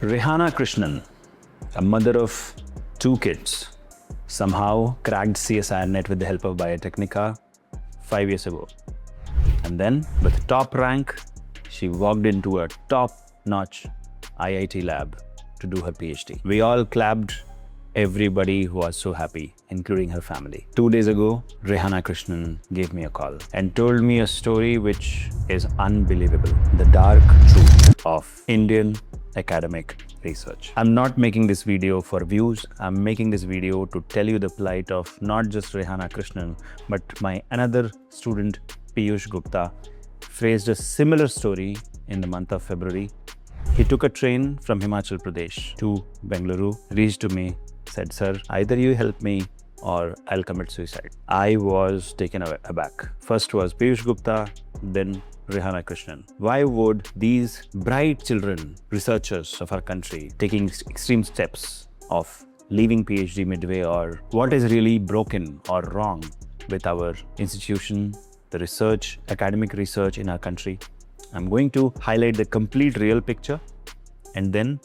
Rehana Krishnan, a mother of 2 kids, somehow cracked CSIR-NET with the help of Biotecnika 5 years ago. And then, with top rank, she walked into a top-notch IIT lab to do her PhD. We all clapped. Everybody was so happy, including her family. 2 days ago, Rehana Krishnan gave me a call and told me a story which is unbelievable. The dark truth of Indian academic research. I'm not making this video for views. I'm making this video to tell you the plight of not just Rehana Krishnan, but my another student, Piyush Gupta, phrased a similar story in the month of February. He took a train from Himachal Pradesh to Bengaluru, reached to me, said, "Sir, either you help me or I'll commit suicide." I was taken aback. First was Piyush Gupta, then Rehana Krishnan. Why would these bright children, researchers of our country, taking extreme steps of leaving PhD midway, or what is really broken or wrong with our institution, the research, academic research in our country? I'm going to highlight the complete real picture and then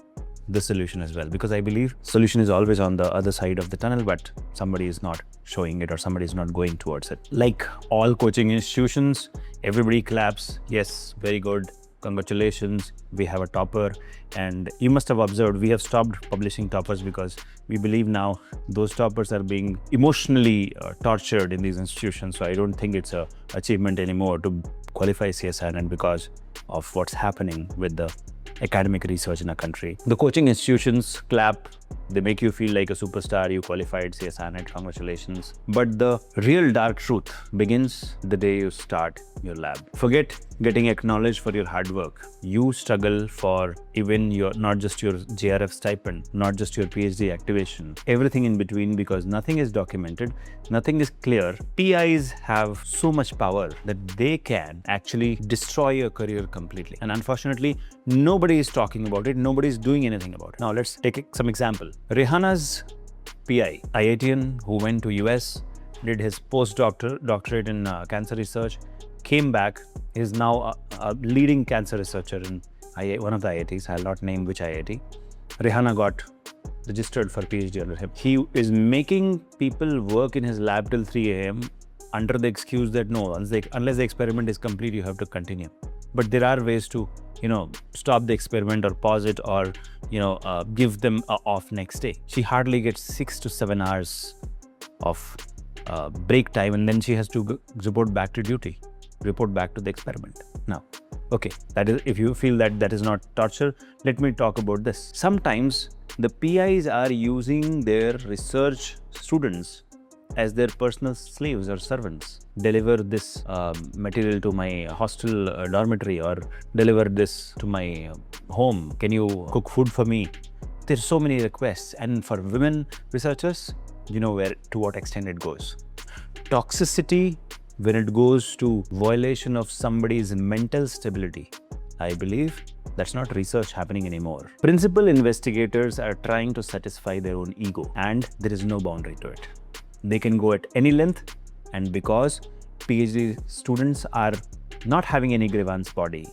the solution as well, because I believe solution is always on the other side of the tunnel, but somebody is not showing it or somebody is not going towards it. Like all coaching institutions, everybody claps. Yes, very good. Congratulations, we have a topper. And you must have observed, we have stopped publishing toppers because we believe now those toppers are being emotionally tortured in these institutions. So I don't think it's an achievement anymore to qualify CSIR-NET because of what's happening with the academic research in our country. The coaching institutions clap, they make you feel like a superstar, you qualified CSIR-NET, congratulations. But the real dark truth begins the day you start your lab. Forget getting acknowledged for your hard work. You struggle for even not just your JRF stipend, not just your PhD activation, everything in between, because nothing is documented, nothing is clear. PIs have so much power that they can actually destroy your career completely. And unfortunately, nobody is talking about it, nobody is doing anything about it. Now let's take some example. Rehana's PI, IITian who went to US, did his doctorate in cancer research, came back, is now a leading cancer researcher in one of the IITs. I'll not name which IIT. Rehana got registered for PhD under him. He is making people work in his lab till 3 a.m. under the excuse that no, unless the experiment is complete, you have to continue. But there are ways to, stop the experiment or pause it or, give them a off next day. She hardly gets 6 to 7 hours of break time, and then she has to report back to duty, report back to the experiment. Now, okay, that is, if you feel that is not torture, let me talk about this. Sometimes the PIs are using their research students as their personal slaves or servants. Deliver this material to my hostel dormitory, or deliver this to my home. Can you cook food for me? There's so many requests. And for women researchers, to what extent it goes. Toxicity, when it goes to violation of somebody's mental stability, I believe that's not research happening anymore. Principal investigators are trying to satisfy their own ego, and there is no boundary to it. They can go at any length, and because PhD students are not having any grievance body,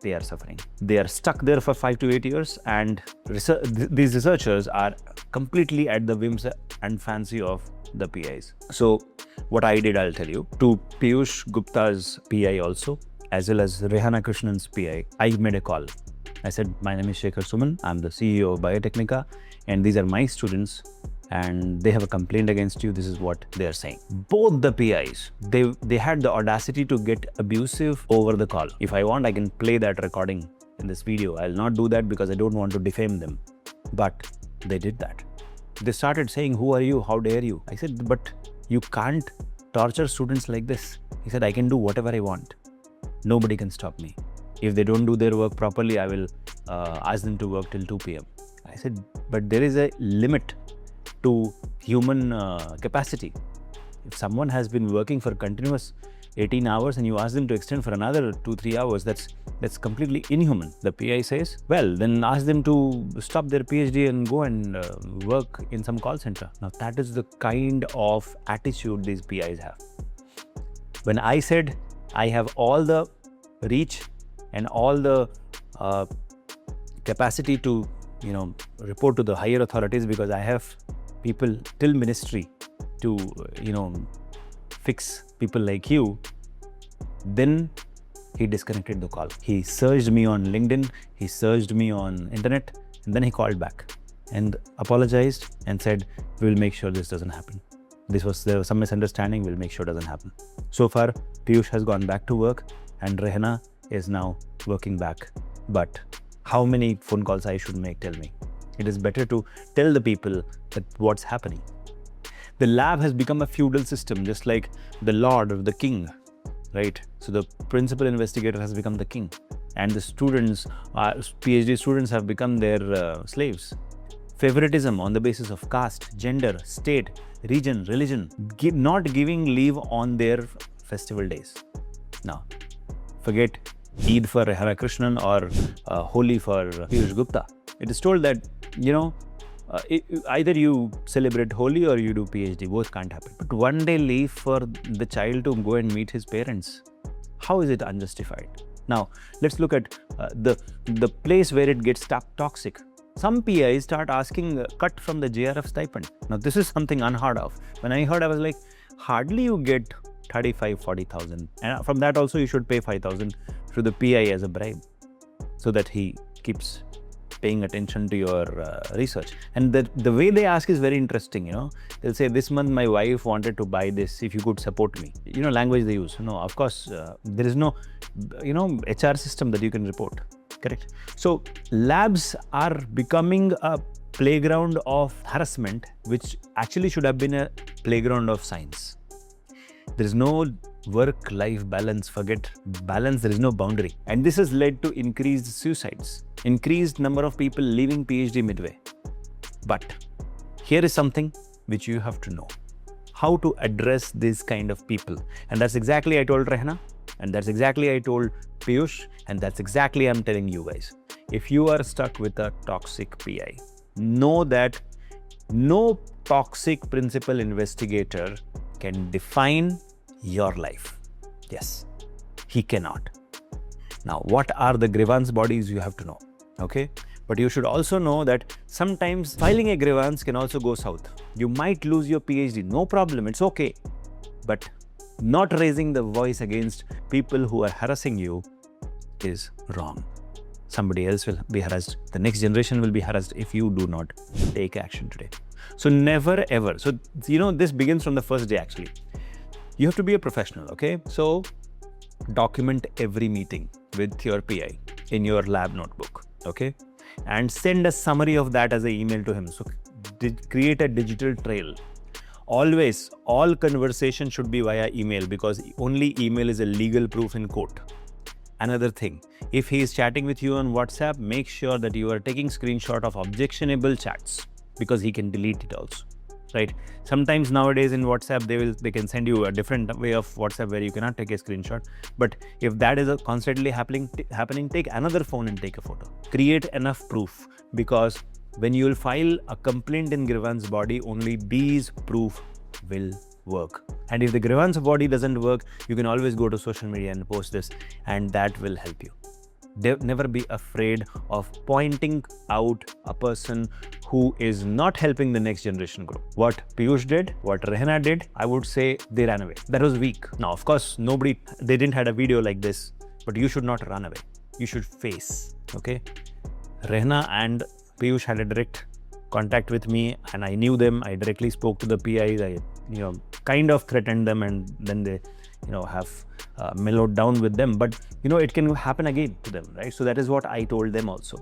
they are suffering. They are stuck there for 5 to 8 years, and these researchers are completely at the whims and fancy of the PIs. So what I did, I'll tell you. To Piyush Gupta's PI also, as well as Rehana Krishnan's PI, I made a call. I said, my name is Shekhar Suman, I'm the CEO of Biotecnika, and these are my students, and they have a complaint against you. This is what they are saying. Both the PIs, they had the audacity to get abusive over the call. If I want, I can play that recording in this video. I'll not do that because I don't want to defame them. But they did that. They started saying, "Who are you? How dare you?" I said, "But you can't torture students like this." He said, "I can do whatever I want. Nobody can stop me. If they don't do their work properly, I will ask them to work till 2 p.m. I said, "But there is a limit to human capacity. If someone has been working for continuous 18 hours and you ask them to extend for another 2-3 hours, that's completely inhuman." The PI says, "Well, then ask them to stop their PhD and go and work in some call center." Now that is the kind of attitude these PIs have. When I said I have all the reach and all the capacity to report to the higher authorities because I have people till ministry to, fix people like you. Then he disconnected the call. He searched me on LinkedIn, he searched me on internet, and then he called back and apologized and said, we will make sure this doesn't happen. There was some misunderstanding, we'll make sure it doesn't happen. So far, Piyush has gone back to work and Rehna is now working back. But how many phone calls I should make, tell me. It is better to tell the people that what's happening. The lab has become a feudal system, just like the lord or the king, right? So the principal investigator has become the king and the students, PhD students have become their slaves. Favoritism on the basis of caste, gender, state, region, religion, not giving leave on their festival days. Now, forget Eid for Hare Krishnan or Holi for Piyush Gupta. It is told that, either you celebrate Holi or you do PhD, both can't happen. But one day leave for the child to go and meet his parents, how is it unjustified? Now, let's look at the place where it gets toxic. Some PIs start asking cut from the JRF stipend. Now, this is something unheard of. When I heard, I was like, hardly you get 35,000-40,000. And from that also, you should pay 5,000 to the PI as a bribe so that he keeps paying attention to your research. And the way they ask is very interesting, They'll say, this month my wife wanted to buy this, if you could support me. Language they use. No, of course, there is no, HR system that you can report. Correct. So labs are becoming a playground of harassment, which actually should have been a playground of science. There is no work-life balance. Forget balance, there is no boundary. And this has led to increased suicides, increased number of people leaving PhD midway. But here is something which you have to know. How to address this kind of people. And that's exactly I told Rehna. And that's exactly I told Piyush, and that's exactly I'm telling you guys. If you are stuck with a toxic PI, know that no toxic principal investigator can define your life. Yes, he cannot. Now, what are the grievance bodies you have to know? Okay, but you should also know that sometimes filing a grievance can also go south. You might lose your PhD, no problem, it's okay. But not raising the voice against people who are harassing you is wrong. Somebody else will be harassed. The next generation will be harassed if you do not take action today. So never ever. So, this begins from the first day actually. You have to be a professional, okay? So document every meeting with your PI in your lab notebook, okay? And send a summary of that as an email to him. So create a digital trail. Always, all conversation should be via email because only email is a legal proof in court. Another thing, if he is chatting with you on WhatsApp, make sure that you are taking screenshot of objectionable chats because he can delete it also, right? Sometimes nowadays in WhatsApp, they can send you a different way of WhatsApp where you cannot take a screenshot. But if that is constantly happening, take another phone and take a photo. Create enough proof because when you will file a complaint in grievance body, only these proof will work. And if the grievance body doesn't work, you can always go to social media and post this, and that will help you. Never be afraid of pointing out a person who is not helping the next generation grow. What Piyush did, what Rehna did, I would say they ran away. That was weak. Now, of course, they didn't have a video like this, but you should not run away. You should face, okay? Rehna and Piyush had a direct contact with me and I knew them. I directly spoke to the PIs. I, kind of threatened them and then they, have mellowed down with them. But, it can happen again to them, right? So that is what I told them also.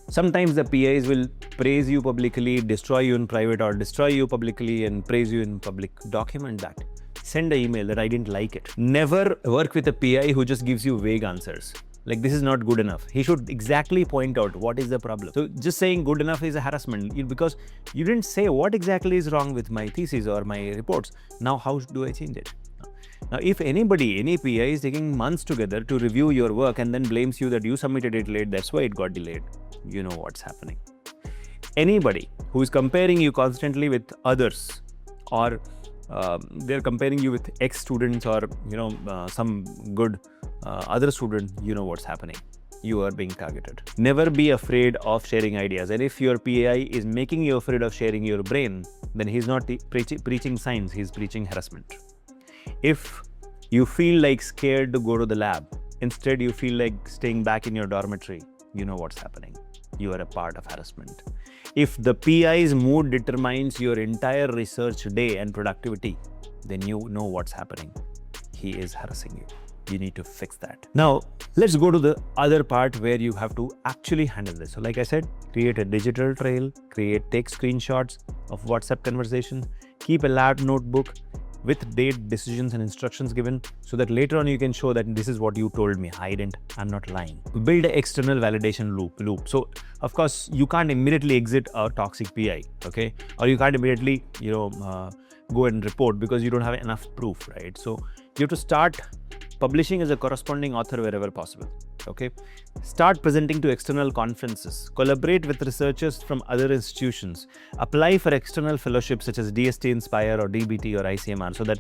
Sometimes the PIs will praise you publicly, destroy you in private, or destroy you publicly and praise you in public. Document that. Send an email that I didn't like it. Never work with a PI who just gives you vague answers. Like, this is not good enough. He should exactly point out what is the problem. So just saying good enough is a harassment because you didn't say what exactly is wrong with my thesis or my reports. Now, how do I change it? Now, if any PI is taking months together to review your work and then blames you that you submitted it late, that's why it got delayed. You know what's happening. Anybody who is comparing you constantly with others or they're comparing you with ex-students or, some good other student, you know what's happening. you are being targeted. Never be afraid of sharing ideas. And if your PI is making you afraid of sharing your brain, then he's not preaching science, he's preaching harassment. If you feel like scared to go to the lab, instead you feel like staying back in your dormitory, you know what's happening. You are a part of harassment. If the PI's mood determines your entire research day and productivity, then you know what's happening. He is harassing you. You need to fix that. Now, let's go to the other part where you have to actually handle this. So like I said, create a digital trail, take screenshots of WhatsApp conversations, keep a lab notebook with date, decisions and instructions given so that later on you can show that this is what you told me. I'm not lying. Build an external validation loop. So of course, you can't immediately exit a toxic PI, okay? Or you can't immediately, go and report because you don't have enough proof, right? So you have to start publishing as a corresponding author wherever possible, okay? Start presenting to external conferences, collaborate with researchers from other institutions, apply for external fellowships such as DST Inspire or DBT or ICMR so that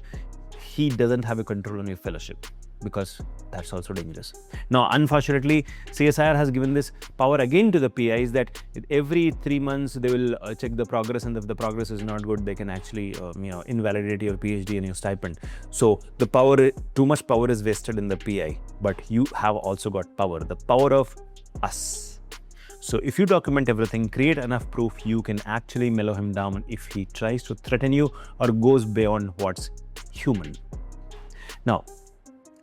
he doesn't have a control on your fellowship, because that's also dangerous. Now, unfortunately, CSIR has given this power again to the PIs that every 3 months they will check the progress, and if the progress is not good, they can actually invalidate your PhD and your stipend. So the power, too much power is wasted in the PI, but you have also got power, the power of us. So if you document everything, create enough proof, you can actually mellow him down if he tries to threaten you or goes beyond what's human. Now,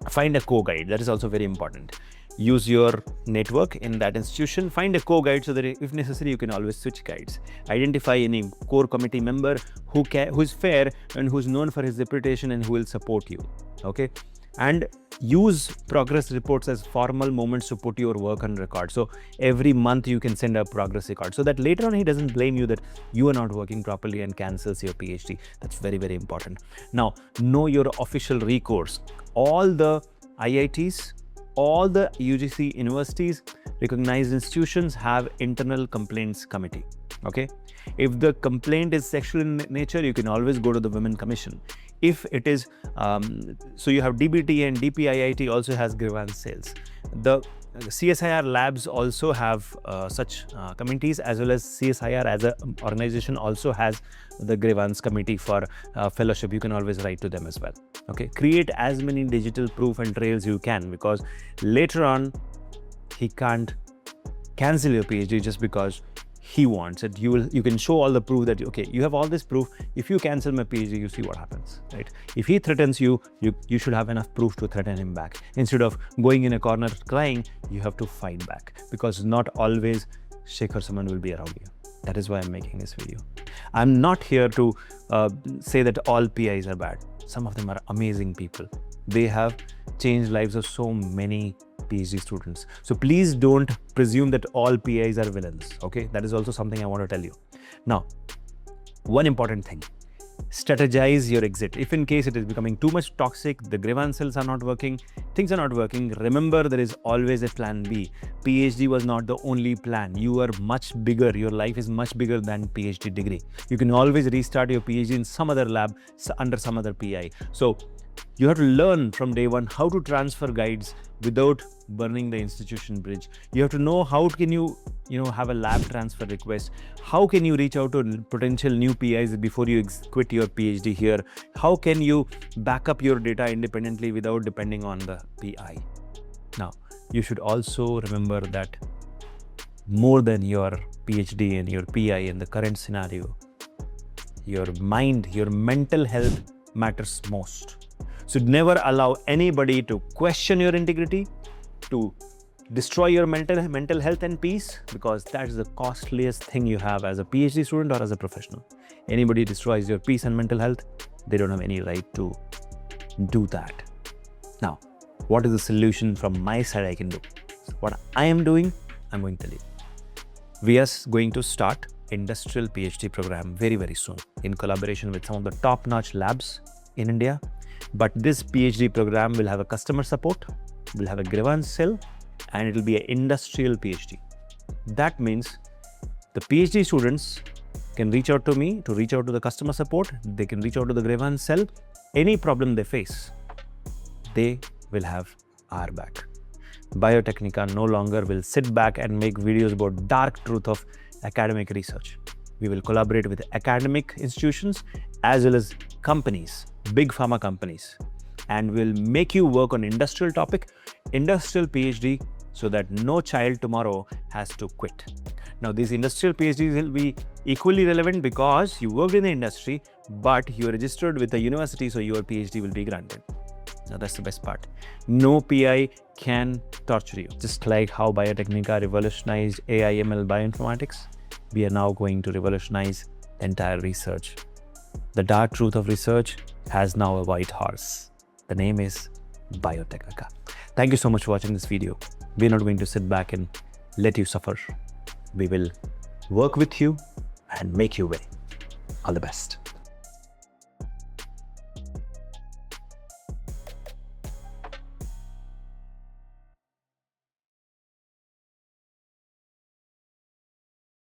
find a co-guide. That is also very important. Use your network in that institution. Find a co-guide so that if necessary, you can always switch guides. Identify any core committee member who is fair and who's known for his reputation and who will support you. Okay, and use progress reports as formal moments to put your work on record. So every month you can send a progress record so that later on he doesn't blame you that you are not working properly and cancels your PhD. That's very, very important. Now, know your official recourse. All the IITs, all the UGC universities, recognized institutions have internal complaints committee. Okay, if the complaint is sexual in nature, you can always go to the Women Commission. If it is, so you have DBT and DPIIT also has grievance cells. The CSIR labs also have such committees, as well as CSIR as an organization also has the grievance committee for fellowship. You can always write to them as well. Okay, create as many digital proof and trails you can, because later on he can't cancel your PhD just because he wants it. You can show all the proof that, okay, you have all this proof. If you cancel my PhD, you see what happens, right? If he threatens you, you should have enough proof to threaten him back. Instead of going in a corner crying, you have to fight back, because not always Shekhar Saman will be around you. That is why I'm making this video. I'm not here to say that all PIs are bad. Some of them are amazing people. They have changed lives of so many PhD students. So please don't presume that all PIs are villains. Okay, that is also something I want to tell you. Now, one important thing, strategize your exit. If in case it is becoming too much toxic, the grievance cells are not working, things are not working, remember there is always a plan B. PhD was not the only plan. You are much bigger. Your life is much bigger than PhD degree. You can always restart your PhD in some other lab under some other PI. So you have to learn from day one how to transfer guides without burning the institution bridge. You have to know how can you have a lab transfer request. How can you reach out to potential new PIs before you quit your PhD here? How can you back up your data independently without depending on the PI? Now, you should also remember that more than your PhD and your PI in the current scenario, your mind, your mental health matters most. So never allow anybody to question your integrity, to destroy your mental health and peace, because that is the costliest thing you have as a PhD student or as a professional. Anybody destroys your peace and mental health, they don't have any right to do that. Now, what is the solution from my side I can do? What I am doing, I'm going to tell you. We are going to start industrial PhD program very, very soon in collaboration with some of the top-notch labs in India. But this PhD program will have a customer support, will have a grievance cell, and it will be an industrial PhD. That means the PhD students can reach out to me to reach out to the customer support. They can reach out to the grievance cell. Any problem they face, they will have our back. Biotecnika no longer will sit back and make videos about dark truth of academic research. We will collaborate with academic institutions as well as companies, big pharma companies, and will make you work on industrial topic, industrial PhD, so that no child tomorrow has to quit. Now, these industrial PhDs will be equally relevant because you worked in the industry, but you are registered with the university, so your PhD will be granted. Now, that's the best part. No PI can torture you. Just like how Biotecnika revolutionized AI, ML, bioinformatics, we are now going to revolutionize entire research. The dark truth of research has now a white horse. The name is Biotecnika. Thank you so much for watching this video. We're not going to sit back and let you suffer. We will work with you and make you win. All the best.